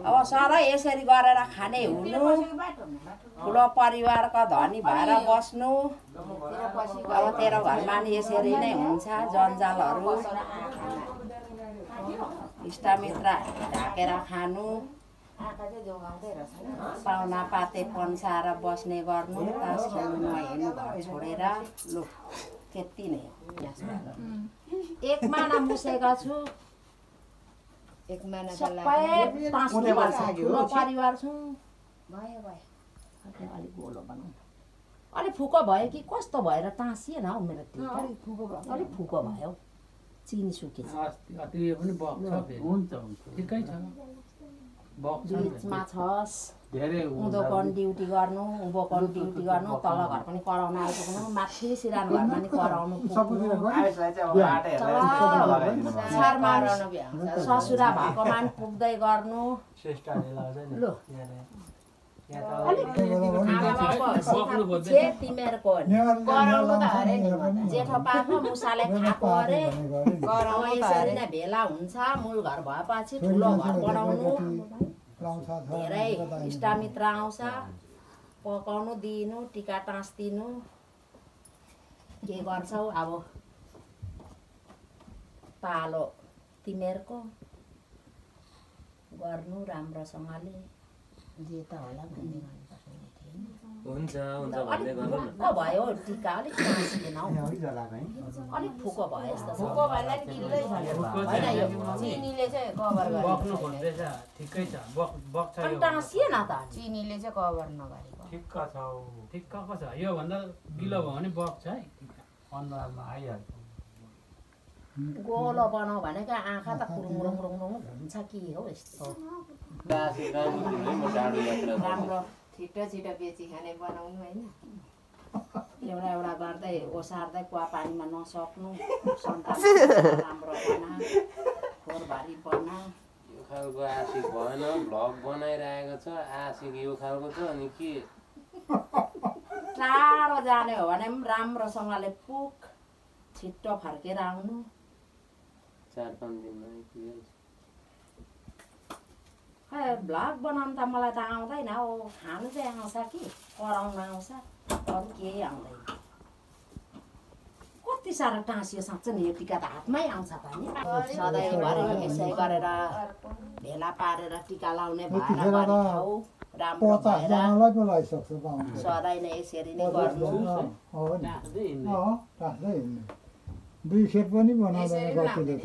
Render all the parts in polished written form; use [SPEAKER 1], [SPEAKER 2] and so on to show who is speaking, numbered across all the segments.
[SPEAKER 1] अब सधैँ यसरी गरेर खाने हुनु ठुलो परिवारको धनी भएर बस्नु अब तेरो घरमा नि यसरी नै हुन्छ जन्जालहरू इष्टमित्र ढाकेर खानु पाहुना पाते पन्साएर बस्ने गर्नु तास खेल्नु नहेर्नु घर छोडेर लु त्यति नै एक माना मुसेको छु एक माना ठुलो परिवार छु भयो अलिक गोलो बनाउनु अलिक फुको भयो कि कस्तो भएर टाँसिएन हौ मेरो टिका अलिक फुको भयो चिनी सुकेछ बिचमा छस् उँधो पनि ड्युटी गर्नु उँभो पनि ड्युटी गर्नु तल घर पनि कराउन आइपुग्नु माथि सिरानो घरमा पनि कराउनु ससुरा भएकोमा पनि पुग्दै गर्नु लु तिमीहरूको जेठो पाको मुसाले खाएको अरे यसरी नै भेला हुन्छ मूल घर भएपछि ठुलो घर बनाउनु धेरै इष्टमित्र आउँछ पकाउनु दिनु टिका टाँसिदिनु के गर्छौ अब पालो तिमीहरूको गर्नु राम्रोसँगले जे त होला भन्ने हुन्छ भन्दै गर्नु भयो टिका अलिक टाँसिदिन हौ अलिक फुको भयो यस्तो फुको भन्दा गिल्लै छ चिनीले चाहिँ कभर गर्नु खोज्दैछ ठिकै छ बक्छ यो टाँसिएन त चिनीले चाहिँ कभर नगरेको ठिक्क छ ठिक्कको छ यो भन्दा गिलो भयो भने बक्छ है अनुहारमा आइहाल्छ गोलो बनाऊ भनेको आँखा त कुरुङ हुन्छ कि हो यस्तो राम्रो छिटो छिटो बेची खाने बनाउनु होइन एउटा एउटा गर्दै ओसार्दै कुवा पानीमा नसक्नु सन्तान राम्रो बना खोरबारी बना
[SPEAKER 2] यो खालको आशिक भएन भ्लग बनाइरहेको छ आशिक यो खालको छ अनि के
[SPEAKER 1] टाढो जाने हो भने पनि राम्रोसँगले पुग छिट्टो फर्केर आउनु
[SPEAKER 2] 4-5 दिनमा आइपुगिहाल्छ
[SPEAKER 1] खै भ्लग बनाउनु त मलाई त आउँदैन हो खानु चाहिँ आउँछ कि कराउन आउँछ अरू केही आउँदैन कति साह्रो टाँसियो साँच्च नि यो टिका त हातमै आउँछ त नि सधैँभरि यसै गरेर भेला पारेर टिका लाउने भएर ठाउँ राम्रो भएर सधैँ नै यसरी नै गर्नु
[SPEAKER 3] दुई खेप पनि बनाउँदैन कतिले त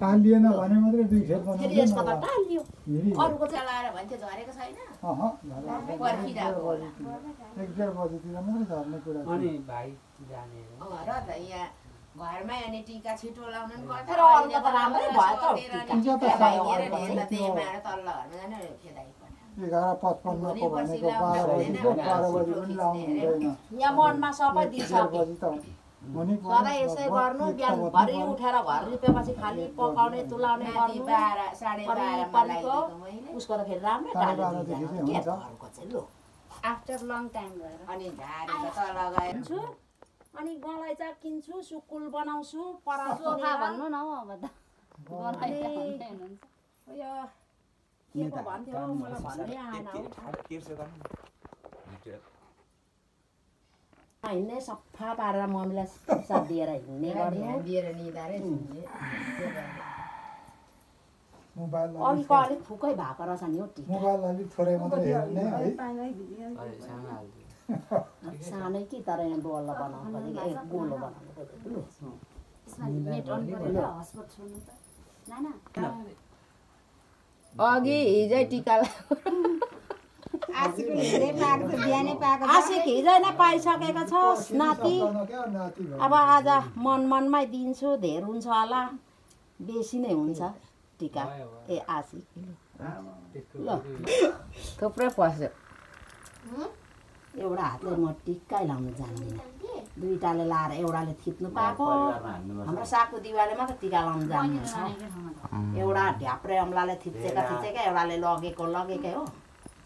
[SPEAKER 3] टालिएन भने मात्रै दुई खेप
[SPEAKER 1] फेरि यसको त टालियो अरूको चाहिँ लाएर भन्छ झरेको छैन पर्खिरहेको होला
[SPEAKER 3] 1-1.5 बजेतिर मात्रै झर्ने कुरा
[SPEAKER 2] अनि भाइ जाने
[SPEAKER 1] र त यहाँ घरमै अनि टिका छिटो लाउनु नि गर्छ र अरू त राम्रै भयो त टिका तल्लो घरमा जाने खेदाइ
[SPEAKER 3] 11:55 को भनेको 12 बजेको 12 बजे पनि लाउनु हुँदैन
[SPEAKER 1] यहाँ मनमा सबै दिइसक्यो सधैँ यसै गर्नु बिहानभरि उठेर घर लिपेपछि खालि पकाउने तुलाउने गर्नु 12:30 उसको त फेरि राम्रै
[SPEAKER 4] आफ्टर लङ टाइम गरेर
[SPEAKER 1] अनि झारेर तल गएछु अनि गलैँचा किन्छु सुकुल बनाउँछु पराठा
[SPEAKER 4] भन्नु न हौ अब त
[SPEAKER 1] यो के पो भन्थ्यो मलाई भन्नै आएन हिँड्ने सफा पारेर मम्मीलाई साथ दिएर हिँड्ने गर्ने अघिको अलिक फुकै भएको रहेछ नि हो
[SPEAKER 3] मोबाइल अलिक थोरै मात्रै हेर्ने है
[SPEAKER 1] सानै कि तर यहाँ डल्लो बनाउनु खोजेको गोलो बनाउनु खोजेको अघि हिजै टिका आशिक हिजै नै पाइसकेको छस् नाति अब आज मनमै दिन्छु धेर हुन्छ होला बेसी नै हुन्छ टिका ए आशिक ल थुप्रै पस्यो एउटा हातले म टिक्कै लाउनु जान्दिनँ दुईटाले लाएर एउटाले थिच्नु पाएको हाम्रो साको दिवाले मात्र टिका लाउनु जान्नुहुन्छ एउटा ढ्याप्रे अम्लाले थिचेका एउटाले लगेकै हो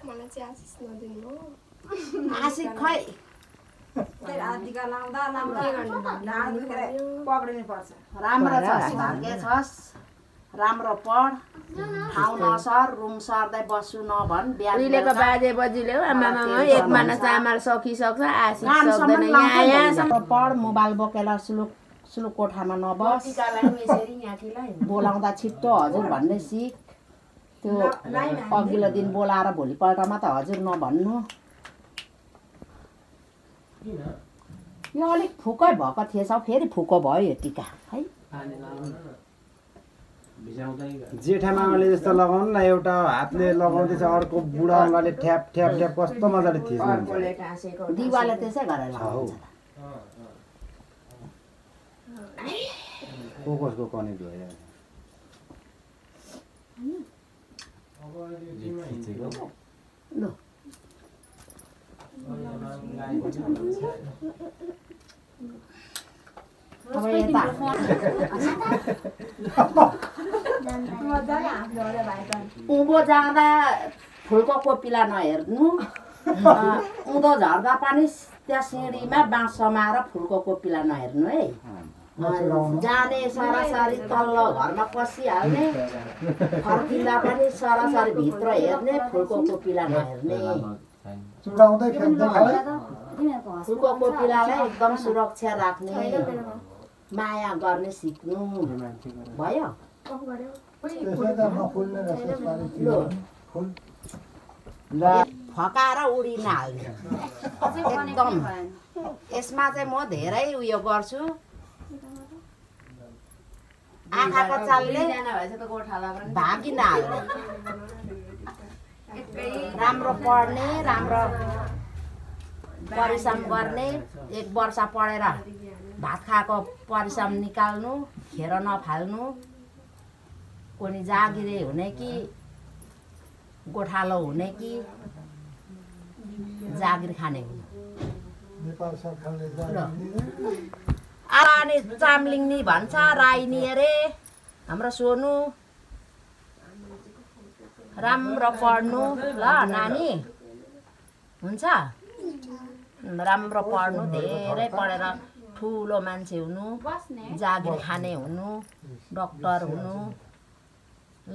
[SPEAKER 5] मलाई चाहिँ आशिष नदिनु
[SPEAKER 1] आशिष खै
[SPEAKER 4] टिका लाउँदा
[SPEAKER 1] राम्रो छस् भाग्य छस् राम्रो पढ ठाउँ नसर रुम सर्दै बस्छु नभन
[SPEAKER 6] उहिलेको बाजे बज्यूले आमा एक माना चामल सकिसक्छ आसी सक्दैन यहाँसम्म
[SPEAKER 1] पढ मोबाइल बोकेर सुलुक कोठामा नबस बोलाउँदा छिट्टो हजुर भन्ने सिक त्यो अघिल्लो दिन बोलाएर भोलिपल्टमा त हजुर नभन्नु यो अलिक फुकै भएको थिएछ फेरि फुको भयो यो टिका है
[SPEAKER 7] जेठामामाले जस्तो लगाउनु न एउटा हातले लगाउँदैछ अर्को बुढा अङ्गाले ठ्याप ठ्याप ठ्याप कस्तो मजाले थिच्नुहुन्छ
[SPEAKER 1] दिवाले त्यसै गरेर लगाउँछ
[SPEAKER 7] कसको कनेक्ट भइरहेछ
[SPEAKER 1] ल अब यता उँभो जाँदा फुलको कोपिला नहेर्नु उँधो झर्दा पनि त्यहाँ सिँढीमा बाँस समाएर फुलको कोपिला नहेर्नु है जाने सरासरी तल्लो घरमा पसिहाल्ने फर्किँदा पनि सरासरी भित्र हेर्ने फुलको कोपिला नहेर्ने फुलको कोपिलालाई एकदम सुरक्षा राख्ने माया गर्ने सिक्नु भयो फकाएर उडिन हाल्ने एकदम यसमा चाहिँ म धेरै उयो गर्छु आँखाको चालले भागिन हाल्ने राम्रो पढ्ने राम्रो परिश्रम गर्ने 1 वर्ष पढेर भात खाएको परिश्रम निकाल्नु खेर नफाल्नु कोनी जागिरे हुने कि गोठालो हुने कि जागिर खाने हुने अनि चामलिङनी भन्छ राईनी अरे हाम्रो सोनु राम्रो पढ्नु ल नानी हुन्छ राम्रो पढ्नु धेरै पढेर ठुलो मान्छे हुनु जागिर खाने हुनु डक्टर हुनु ल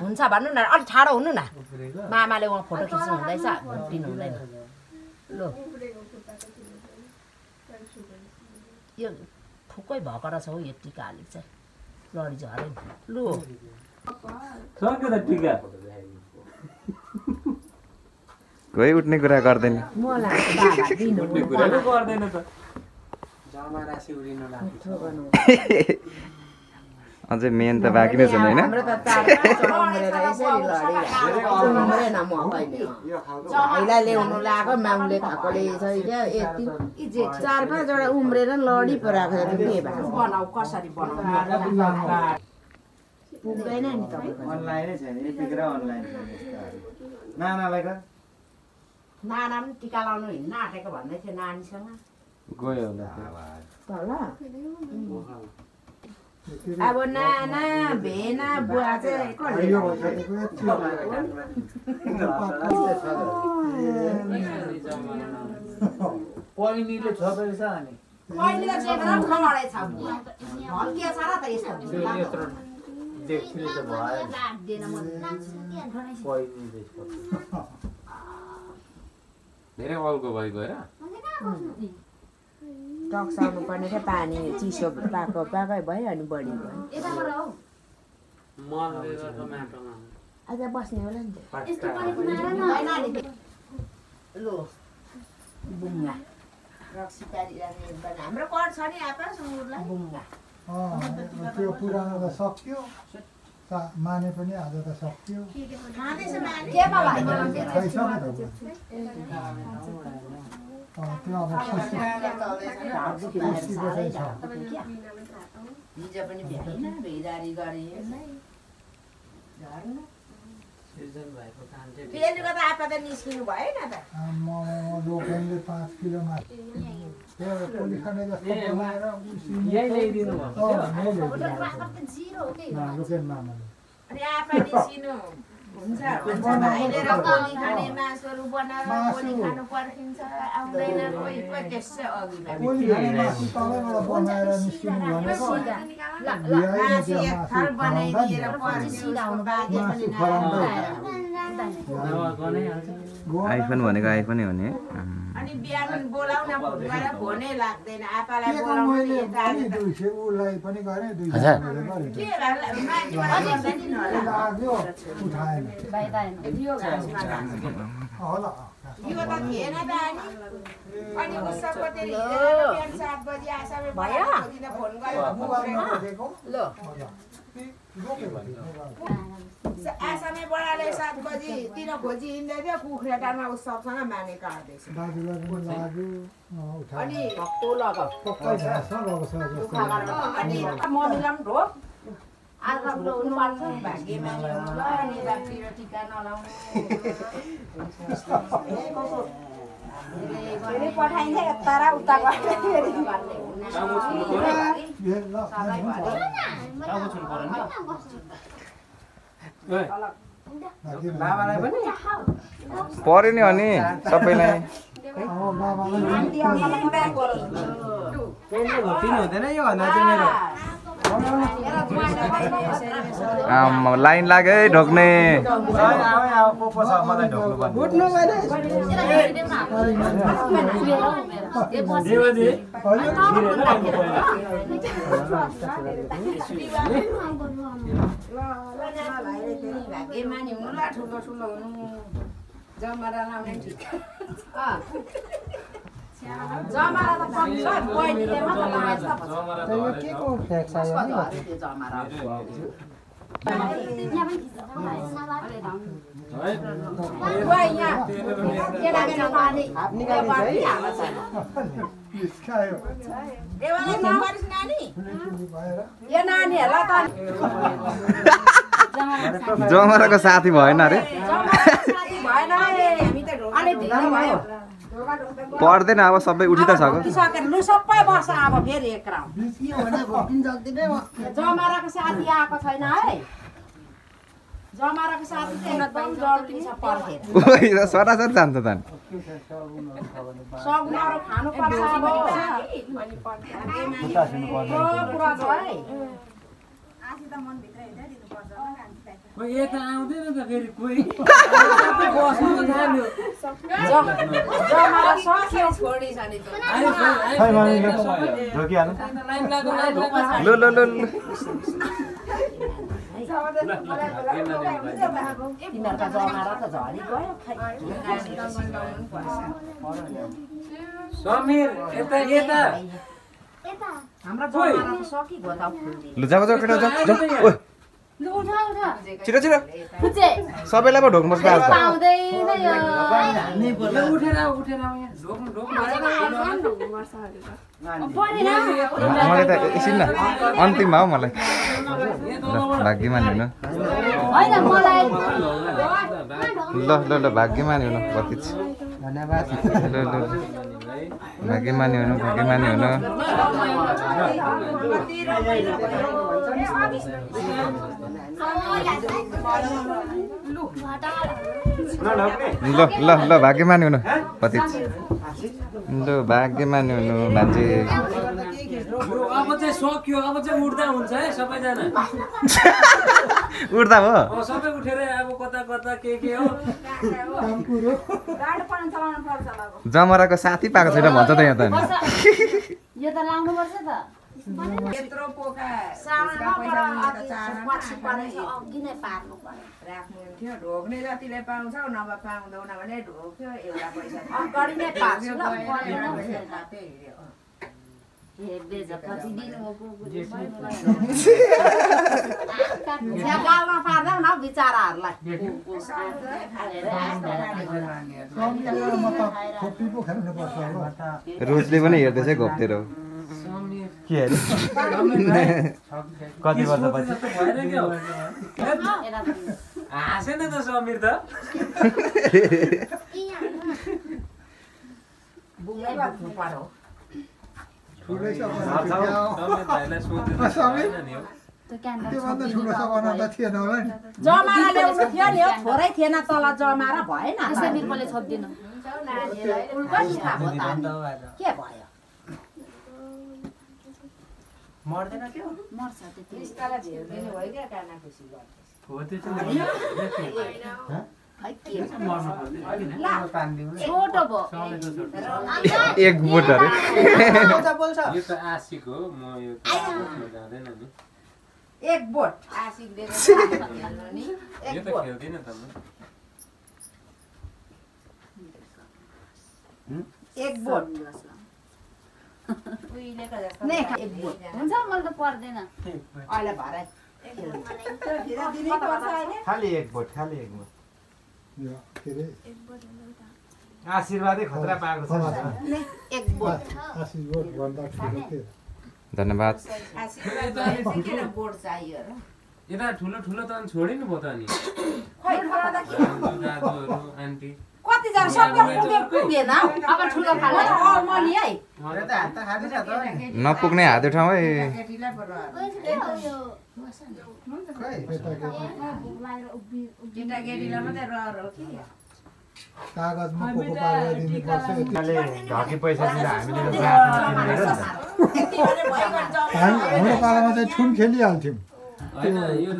[SPEAKER 1] हुन्छ भन्नु न अलि ठाडो हुनु न मामाले उहाँ फोटो खिच्नु हुँदैछ घुम्पिनु हुँदैन ल यो फुकै भएको रहेछ हौ यो टिका अलिक चाहिँ लडी झऱ्यो लु
[SPEAKER 8] कोही उठ्ने कुरा गर्दैन अझै मेन त बाँकी नै छ होइन
[SPEAKER 1] ल्याउनु लाग्यो माउले खाएकोले यति 4-5वटा उम्रेर लडी पो राखेर बनाऊ कसरी बनाऊ पुग्दैन नि तपाईँ
[SPEAKER 7] अनलाइनै छैन यतिखेर अनलाइन नानालाई त
[SPEAKER 1] नाना पनि टिका लाउनु हिँड्न आँटेको भन्दै थियो नानीसँग
[SPEAKER 2] गयो
[SPEAKER 1] अब नाना भेना बुवा चाहिँ
[SPEAKER 3] पहिनीले छोपेछ अनि
[SPEAKER 1] पहिनीले चेपेर खडे छ हल्किया छ र त यस्तो
[SPEAKER 3] देखिले त भयो पहिनीले
[SPEAKER 2] धेरै अल्को भएको हेर
[SPEAKER 6] टक्साउनु पर्ने थियो पानी चिसो पाएको भयो अनि बढी भयो आज बस्ने होला नि
[SPEAKER 1] लो बुङ्गा रक्सी पारिरहने हाम्रो कर छ नि आपा सुँगुरलाई बुङ्गा
[SPEAKER 3] त्यो पुरानो त सक्यो माने पनि आज त सक्यो
[SPEAKER 1] केमा लाग्यो
[SPEAKER 3] त्यो अब
[SPEAKER 1] हिजो पनि भ्याइन भेदारी गरे फेरि गर्दा आपा त निस्किनु भएन त
[SPEAKER 3] लोकलले 5 किलो माछ पोलिखाने जस्तो बनाएर
[SPEAKER 6] यही ल्याइदिनु
[SPEAKER 3] लोकेल मामाले
[SPEAKER 1] अनि आपा निस्किनु
[SPEAKER 6] हुन्छ भाइले र कोली खाने मासुहरू बनाएर कोली खानु पर्खिन्छ आउँदैन कोही कोही त्यसै अघि
[SPEAKER 3] कोली खाने मासु तलैबाट बनाएर निस्किनु भनेको
[SPEAKER 6] मासु एक थाल बनाइदिएर पर्खिन्छ
[SPEAKER 3] मासु फराउँदै
[SPEAKER 8] आइफोन भनेको आइफोनै हो नि
[SPEAKER 6] अनि बिहान बोलाउन फोन गरेर फोनै लाग्दैन आपालाई बोलाउन
[SPEAKER 3] उसलाई पनि गरे 200
[SPEAKER 6] के
[SPEAKER 3] लाग्यो उठाएन होला
[SPEAKER 6] यो त थिएन त अनि उसको त्यो बिहान 7 बजे आसामे भयो फोन गरेर ल आसामे बडाले 7 बजी तिर खोजी हिँड्दै थियो कुखुराटारमा उस सबसँग माने काट्दैछ
[SPEAKER 3] दाजुलाई पनि लाग्यो
[SPEAKER 6] अनि भक्तो लग
[SPEAKER 3] पक्कै घाँस लगछ जस्तो
[SPEAKER 6] अनि मम्मीलाई पनि ढोक आज उड्नु पर्छ भाग्यमा ल अनि बाबतिर टिका नलाउनु फेरि पठाइन्छ यता र उता
[SPEAKER 7] बाबालाई पनि
[SPEAKER 8] पर्यो नि अनि सबैलाई
[SPEAKER 7] हुँदैन यो भन्दा चाहिँ मेरो
[SPEAKER 8] लाइन लाग्यो है ढोक्ने
[SPEAKER 6] भाग्यमानी हुनु ल ठुलो ठुलो हुनु जमरा लाउने ठिक जमरा त पक्ष बहिनीले मात्र लगाएछ
[SPEAKER 3] के को फ्याक्स आयो नि
[SPEAKER 6] जमरा
[SPEAKER 8] जमराको साथी भएन अरे पर्दैन अब सबै उठि त सक्यो
[SPEAKER 6] सबै बस्छ अब फेरि एक राउन्ड जमराको साथी आएको छैन है जमराको साथी एकदम जल्दी छ पर्खेर
[SPEAKER 8] सरासर जान्छ त
[SPEAKER 6] सगुनाहरू खानु पर्छ अब कुरा छ है
[SPEAKER 2] यता आउँदैन त फेरि कोही
[SPEAKER 6] जमरा सक्यो छोडी छ नि
[SPEAKER 8] ल ल ल
[SPEAKER 6] तिनीहरूका जमरा त झरी गयो
[SPEAKER 2] समीर यता यता
[SPEAKER 6] हाम्रो जमरा त सकिगयो त
[SPEAKER 8] लु जाऊ जाऊ केटा जाऊ छिटो छिटो सबैलाई पो ढोक्नुपर्छ आज त
[SPEAKER 2] उठेर उठेर
[SPEAKER 8] मलाई त एकछिन न अन्तिममा हो मलाई भाग्यमानी हुनु ल ल ल भाग्यमानी हुनु प्रतीच
[SPEAKER 7] धन्यवाद
[SPEAKER 8] ल ल भाग्यमानी हुनु भाग्यमानी हुनु ल ल ल भाग्यमानी हुनु प्रतीच ल भाग्यमानी हुनु मान्छे
[SPEAKER 2] अब चाहिँ सक्यो अब चाहिँ उड्दा हुन्छ है सबैजना
[SPEAKER 8] उड्दा हो
[SPEAKER 2] सबै उठेर अब कता कता के हो
[SPEAKER 8] जमराको साथी पाएको छैन भन्छ त यहाँ त
[SPEAKER 4] यो त लाउनु पर्छ त
[SPEAKER 6] यत्रो पोका अघि नै पार्नु पर्यो राख्नु थियो ढोक्ने जतिले पाउँछौ नभए पाउँदैन भने ढोक्यो एउटा पैसा अगाडि नै पार्छु गाउँमा पार्दा न बिचराहरूलाई
[SPEAKER 8] रोजले पनि हेर्दैछ घोप्टेर के अरे कति वर्षपछि
[SPEAKER 2] हाँसेन त समीर त
[SPEAKER 3] ठुलै छ
[SPEAKER 2] भाइलाई सोधेर नि हो
[SPEAKER 3] त्योभन्दा ठुलो सपना त थिएन होला नि
[SPEAKER 1] जमारा ल्याउनु थियो नि थोरै थिएन तल जमारा भएन
[SPEAKER 4] त्यसै बिरबलले छोप्दिनु
[SPEAKER 1] के भयो
[SPEAKER 2] मर्दैन त्यो
[SPEAKER 4] मर्छ त्यति
[SPEAKER 6] निस्काला झेल्दिने भयो क्या काना खुसी गर्छ
[SPEAKER 2] हो त्यो चाहिँ
[SPEAKER 4] छोटो भयो
[SPEAKER 8] एक बोट अरे
[SPEAKER 2] यो त आशिक हो म यो त जाँदैन नि
[SPEAKER 1] एक बोट
[SPEAKER 6] आशिक दिएर नि
[SPEAKER 2] यो त खेल्दिन त म
[SPEAKER 1] एक बोट
[SPEAKER 6] उहिलेको जस्तो
[SPEAKER 1] नै एक बोट
[SPEAKER 4] हुन्छ मलाई त पर्दैन
[SPEAKER 1] अहिले भरे
[SPEAKER 7] खाली एक बोट
[SPEAKER 3] यो के अरे
[SPEAKER 7] आशीर्वादै खतरा पाएको छ
[SPEAKER 1] एक बोट
[SPEAKER 3] आशिष बोट भन्दा ठुलो के
[SPEAKER 8] धन्यवाद
[SPEAKER 6] आशीर्वाद चाहिँ किन बोर्ड चाहियो र
[SPEAKER 2] यता ठुलो ठुलो त अनि छोडिनु भयो त अनि
[SPEAKER 1] खोइ ठुलो त के
[SPEAKER 2] दाजुहरू आन्टी
[SPEAKER 1] कतिजना सबै पुगेन
[SPEAKER 4] अब ठुलो खाले
[SPEAKER 1] मली है
[SPEAKER 8] नपुग्ने हात उठाऊ है
[SPEAKER 6] केटीलाई पो केटाकेटीलाई मात्रै रहर हो कि
[SPEAKER 3] कागजमा पोको पारेर दिनुपर्छ
[SPEAKER 7] ढकी पैसा दिँदा हामीले
[SPEAKER 3] हाम्रो पालामा चाहिँ ठुन खेलिहाल्थ्यौँ
[SPEAKER 2] हैन यो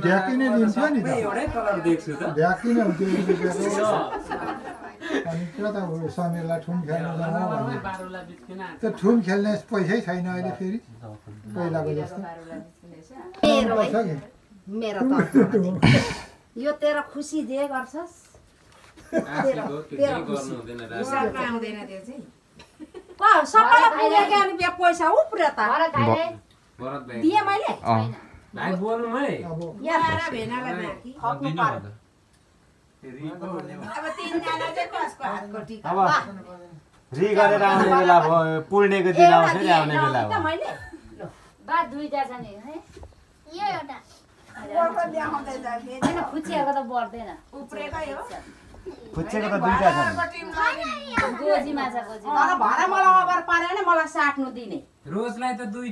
[SPEAKER 3] ढ्याकी नै दिन्थ्यो नि त
[SPEAKER 2] एउटै कलर देख्छु त
[SPEAKER 3] ढ्याकी नै हुन्थ्यो अनि त्यो त समीरलाई ठुन खेल्नु जाउँ भन्ने त्यो ठुन खेल्ने पैसै छैन अहिले फेरि पहिलाको जस्तो
[SPEAKER 1] मेरो त यो तेरो खुसी जे गर्छस्
[SPEAKER 2] आशिकको त्यो केही गर्नु हुँदैन
[SPEAKER 6] हिसाबमा आउँदैन त्यो चाहिँ
[SPEAKER 1] सबैलाई पुगेको अनि पैसा उफ्र्यो त
[SPEAKER 4] भरे खाइले
[SPEAKER 2] भरत भाइ
[SPEAKER 1] दिएँ मैले
[SPEAKER 2] भाइ बोल्नु है
[SPEAKER 3] अब
[SPEAKER 6] यहाँ भेनालाई बाँकी
[SPEAKER 1] थप्नु पर्यो
[SPEAKER 6] अब तिनजना चाहिँ कसको हातको टिका
[SPEAKER 7] अब रि गरेर आउने बेला भयो पुर्णेको दिन आउँछ नि आउने बेला
[SPEAKER 1] त मैले
[SPEAKER 4] बा दुईटा छ नि है
[SPEAKER 9] यो एउटा
[SPEAKER 6] पोको देखाउँदै छ
[SPEAKER 4] हैन खुचिएको त बढ्दैन
[SPEAKER 6] उप्रेकै हो
[SPEAKER 7] फुच्चेको त दुईटा छन्
[SPEAKER 4] गोजी माछा गोजी
[SPEAKER 1] तर भरे मलाई अगर पारेन मलाई साट्नु दिने
[SPEAKER 2] रोजलाई त दुई